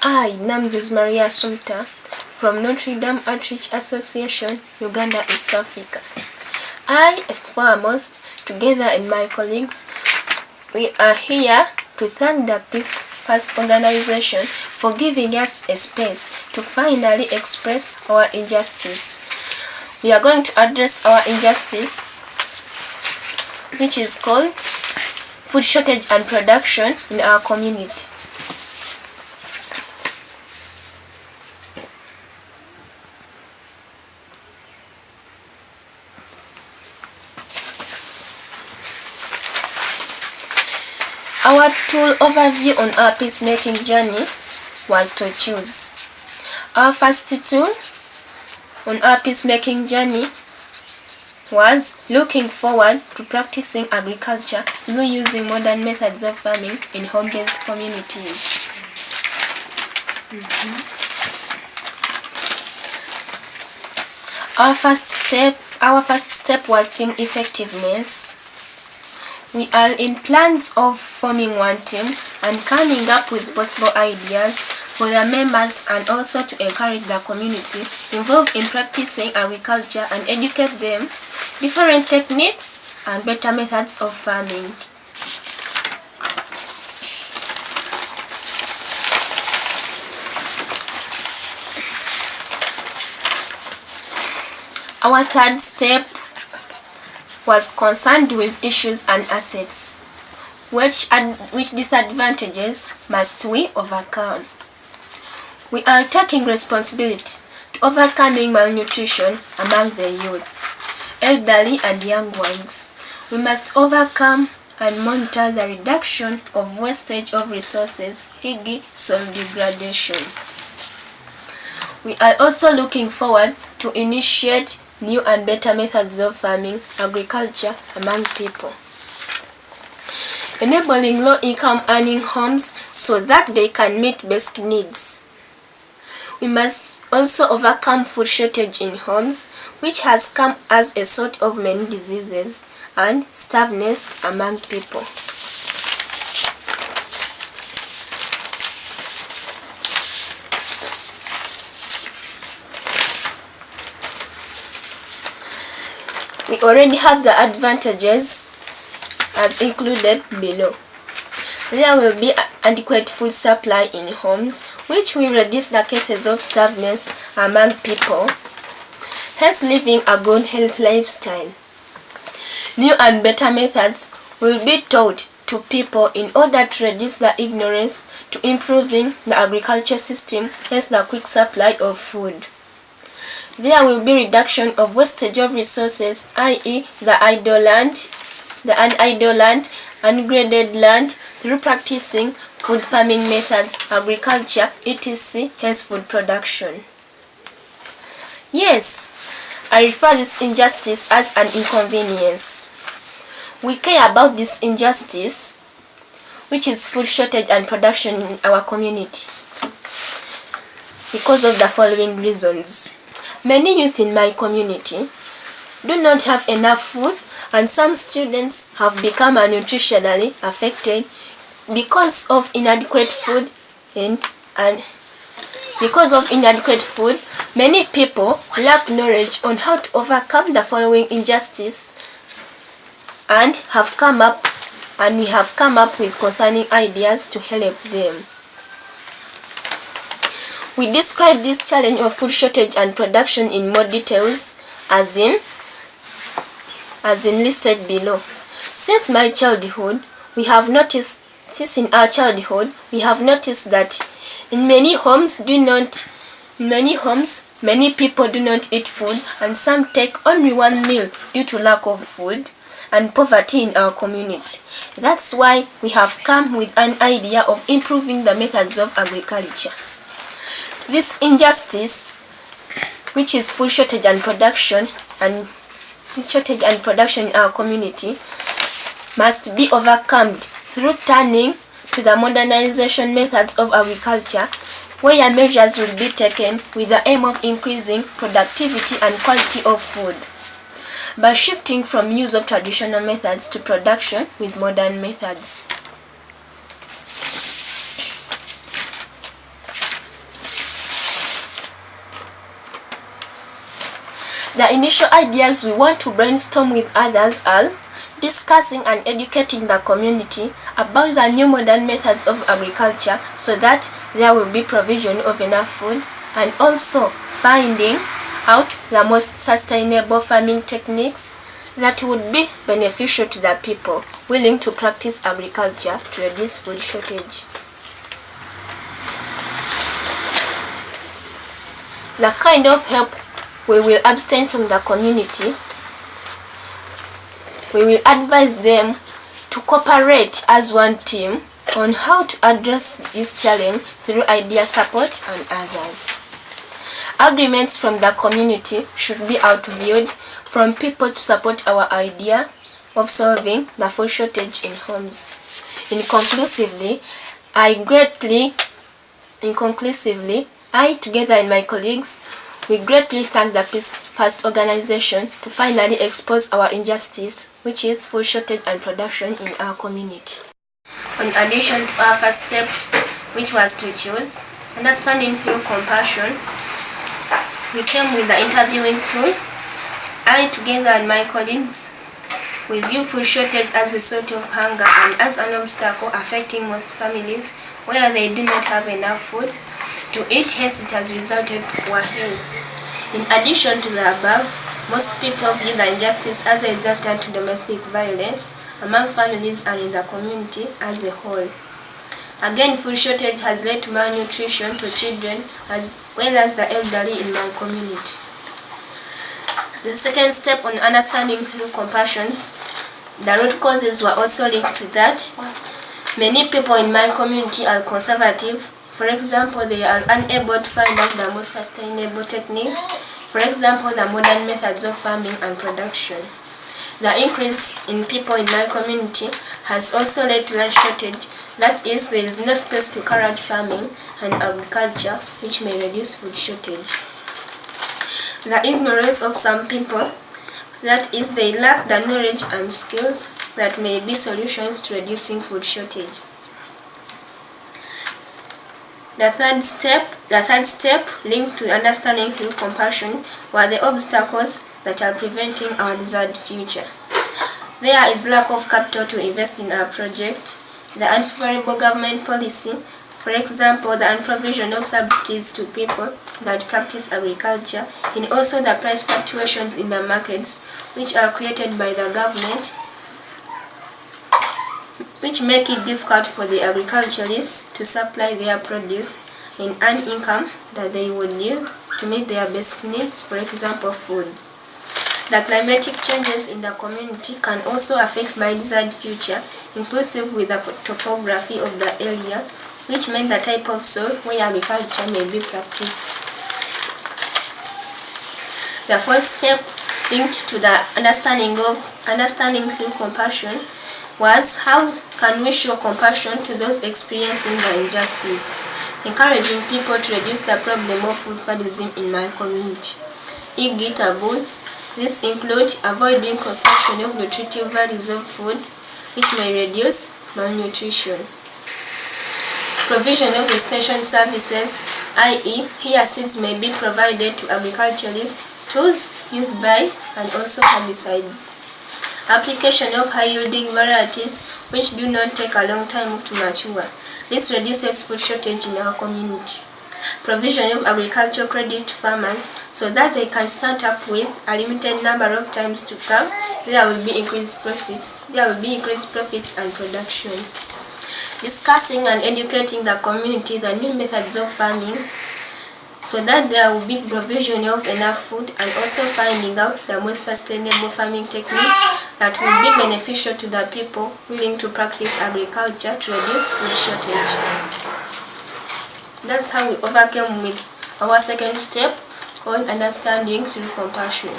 I, Nambiz Maria Sumta, from Notre Dame Outreach Association, Uganda, East Africa. I, foremost, together with my colleagues, we are here to thank the Peace First organization for giving us a space to finally express our injustice. We are going to address our injustice, which is called food shortage and production in our community. Our tool overview on our peacemaking journey was to choose. Our first tool on our peacemaking journey was looking forward to practicing agriculture through using modern methods of farming in home-based communities. Our first step was team effectiveness. We are in plans of forming one team and coming up with possible ideas for the members and also to encourage the community involved in practicing agriculture and educate them different techniques and better methods of farming. Our third step was concerned with issues and assets. Which disadvantages must we overcome? We are taking responsibility to overcoming malnutrition among the youth, elderly and young ones. We must overcome and monitor the reduction of wastage of resources, e.g. soil degradation. We are also looking forward to initiate new and better methods of farming, agriculture among people. Enabling low-income earning homes so that they can meet basic needs. We must also overcome food shortage in homes, which has come as a sort of many diseases and starvedness among people. We already have the advantages as included below. There will be adequate food supply in homes, which will reduce the cases of starvedness among people, hence living a good health lifestyle. New and better methods will be taught to people in order to reduce the ignorance to improving the agriculture system, hence the quick supply of food. There will be reduction of wastage of resources, i.e. the idle land, ungraded land, through practicing food farming methods, agriculture, etc., hence food production. Yes, I refer this injustice as an inconvenience. We care about this injustice, which is food shortage and production in our community, because of the following reasons. Many youth in my community do not have enough food, and some students have become nutritionally affected because of inadequate food. Many people lack knowledge on how to overcome the following injustice, and we have come up with concerning ideas to help them. We describe this challenge of food shortage and production in more details as in listed below. Since in our childhood, we have noticed that in many homes, many people do not eat food, and some take only one meal due to lack of food and poverty in our community. That's why we have come with an idea of improving the methods of agriculture. This injustice, which is food shortage and production in our community, must be overcome through turning to the modernization methods of agriculture, where measures will be taken with the aim of increasing productivity and quality of food, by shifting from use of traditional methods to production with modern methods. The initial ideas we want to brainstorm with others are discussing and educating the community about the new modern methods of agriculture so that there will be provision of enough food, and also finding out the most sustainable farming techniques that would be beneficial to the people willing to practice agriculture to reduce food shortage. The kind of help we will abstain from the community, we will advise them to cooperate as one team on how to address this challenge through idea support and others. Agreements from the community should be outviewed from people to support our idea of solving the food shortage in homes. Inconclusively, I, together with my colleagues, we greatly thank the Peace First organization to finally expose our injustice, which is food shortage and production in our community. In addition to our first step, which was to choose understanding through compassion, we came with the interviewing tool. I, together with my colleagues, we view food shortage as a sort of hunger and as an obstacle affecting most families where they do not have enough food to eat, hence it has resulted in poor health. In addition to the above, most people view the injustice as a resultant to domestic violence among families and in the community as a whole. Again, food shortage has led to malnutrition to children as well as the elderly in my community. The second step on understanding through compassion, the root causes were also linked to that. Many people in my community are conservative. For example, they are unable to find out the most sustainable techniques, for example, the modern methods of farming and production. The increase in people in my community has also led to land shortage, that is, there is no space to carry out farming and agriculture, which may reduce food shortage. The ignorance of some people, that is, they lack the knowledge and skills that may be solutions to reducing food shortage. The third step linked to understanding through compassion were the obstacles that are preventing our desired future. There is lack of capital to invest in our project, the unfavorable government policy, for example, the unprovision of subsidies to people that practice agriculture, and also the price fluctuations in the markets which are created by the government, which make it difficult for the agriculturists to supply their produce and earn income that they would use to meet their basic needs, for example, food. The climatic changes in the community can also affect my desired future, inclusive with the topography of the area, which means the type of soil where agriculture may be practiced. The fourth step linked to the understanding through compassion was how can we show compassion to those experiencing the injustice, encouraging people to reduce the problem of food fadism in my community. Eat taboos. This includes avoiding consumption of nutritive values of food, which may reduce malnutrition. Provision of extension services, i.e., here seeds may be provided to agriculturists, tools used by and also herbicides. Application of high-yielding varieties which do not take a long time to mature. This reduces food shortage in our community. Provision of agricultural credit to farmers so that they can start up with a limited number of times to come. There will be increased profits. And production. Discussing and educating the community the new methods of farming so that there will be provision of enough food, and also finding out the most sustainable farming techniques that will be beneficial to the people willing to practice agriculture to reduce food shortage. That's how we overcame with our second step called understanding through compassion.